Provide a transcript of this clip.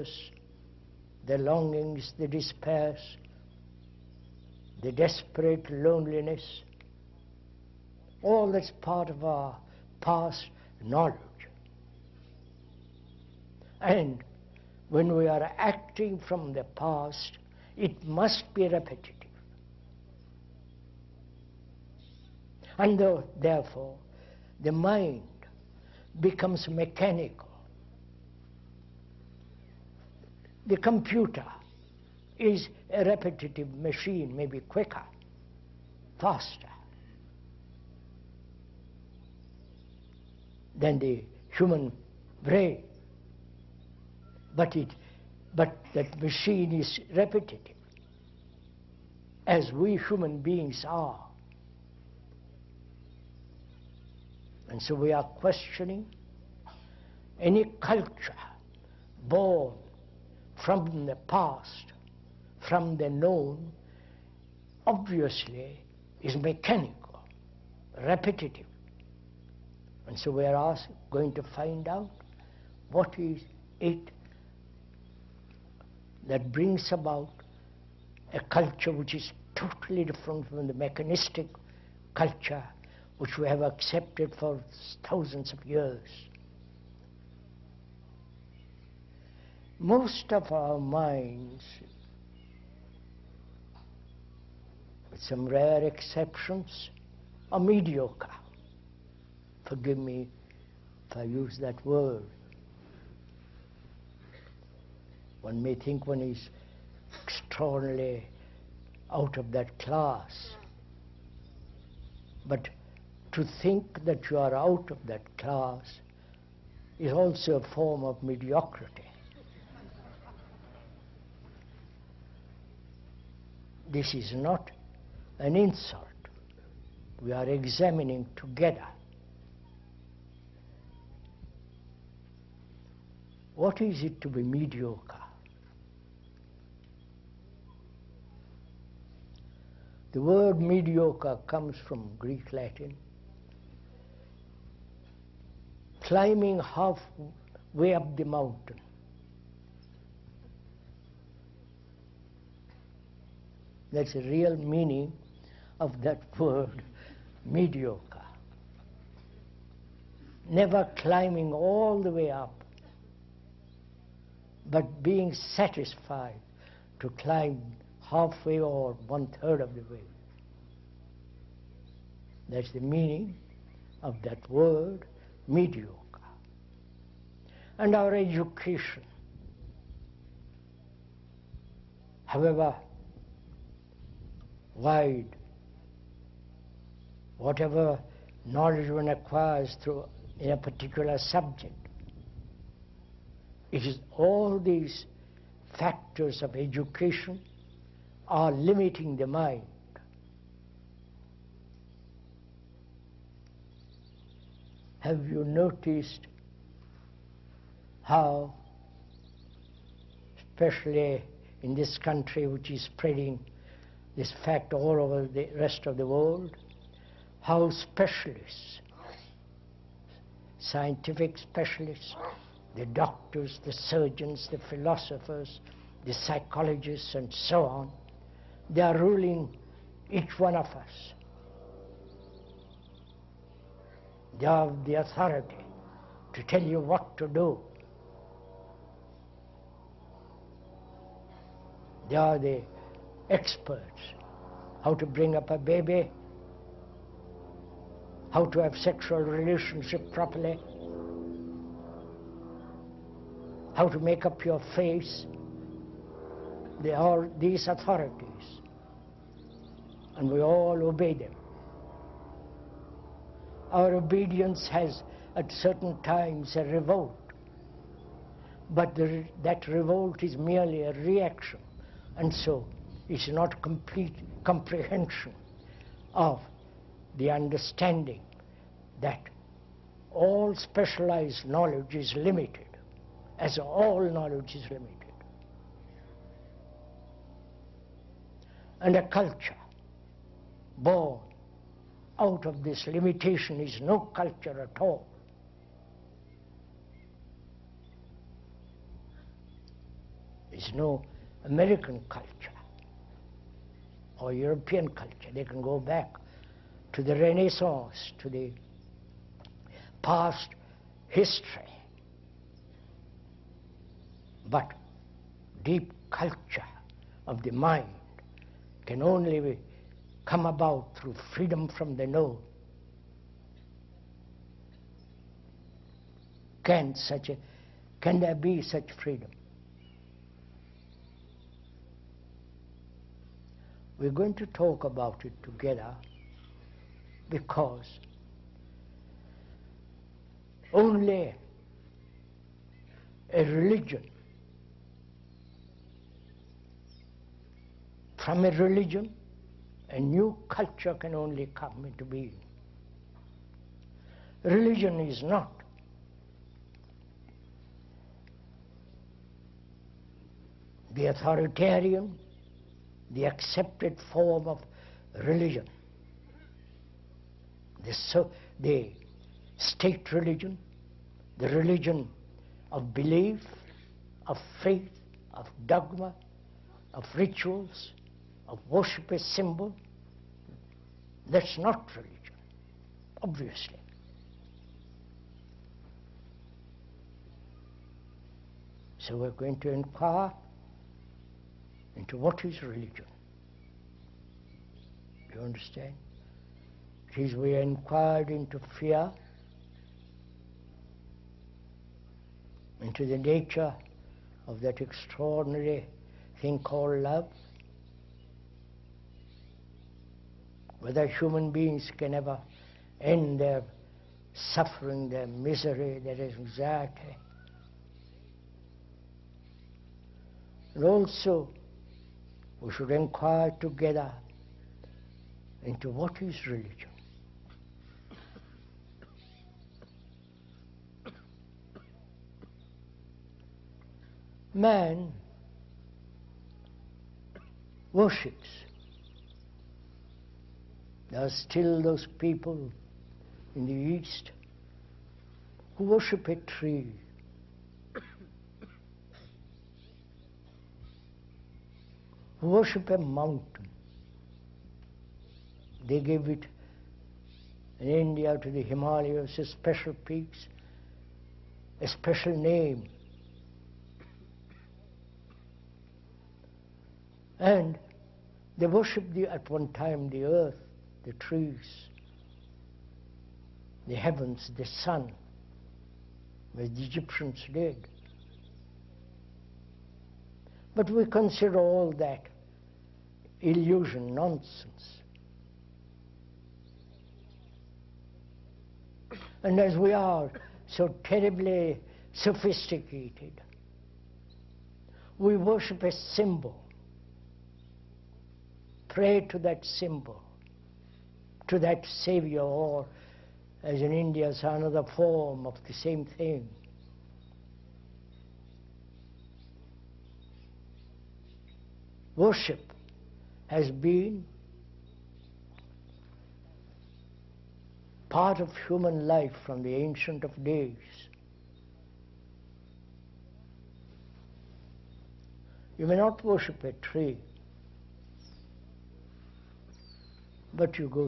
fears, the longings, the despairs, the desperate loneliness, all that's part of our past knowledge. And when we are acting from the past, it must be repetitive. And therefore, the mind becomes mechanical. The computer is a repetitive machine, maybe quicker, faster than the human brain. But that machine is repetitive, as we human beings are. And so we are questioning any culture born from the past, from the known, obviously is mechanical, repetitive. And so we are going to find out what is it that brings about a culture which is totally different from the mechanistic culture which we have accepted for thousands of years. Most of our minds, with some rare exceptions, are mediocre. Forgive me if I use that word. One may think one is extraordinarily out of that class. But to think that you are out of that class is also a form of mediocrity. This is not an insult. We are examining together. What is it to be mediocre? The word mediocre comes from Greek Latin. Climbing halfway up the mountain. That's the real meaning of that word, mediocre. Never climbing all the way up, but being satisfied to climb halfway or 1/3 of the way. That's the meaning of that word, mediocre. And our education, however wide, whatever knowledge one acquires in a particular subject, it is all these factors of education are limiting the mind. Have you noticed how, especially in this country which is spreading this fact all over the rest of the world, how specialists, scientific specialists, the doctors, the surgeons, the philosophers, the psychologists and so on, they are ruling each one of us. They have the authority to tell you what to do. They are the experts, how to bring up a baby, how to have sexual relationship properly, how to make up your face. They are these authorities, and we all obey them. Our obedience has at certain times a revolt, but that revolt is merely a reaction, and so it's not complete comprehension of the understanding that all specialized knowledge is limited, as all knowledge is limited. And a culture born out of this limitation is no culture at all. There's no American culture or European culture. They can go back to the Renaissance, to the past history. But deep culture of the mind can only come about through freedom from the known. Can there be such freedom? We're going to talk about it together because only a religion, from a religion, a new culture can only come into being. Religion is not the authoritarian, the accepted form of religion. The state religion, the religion of belief, of faith, of dogma, of rituals, of worship as symbol, that's not religion, obviously. So we're going to inquire into what is religion. Do you understand? It is we inquired into fear, into the nature of that extraordinary thing called love, whether human beings can ever end their suffering, their misery, their anxiety. And also, we should inquire together into what is religion. Man worships. There are still those people in the East who worship a tree, who worship a mountain. They give it, in India, to the Himalayas, a special peaks, a special name. And they worshipped at one time the earth, the trees, the heavens, the sun, as the Egyptians did. But we consider all that illusion, nonsense. And as we are so terribly sophisticated, we worship a symbol, pray to that symbol, to that savior, or as in India, it's another form of the same thing. Worship has been part of human life from the ancient of days. You may not worship a tree, but you go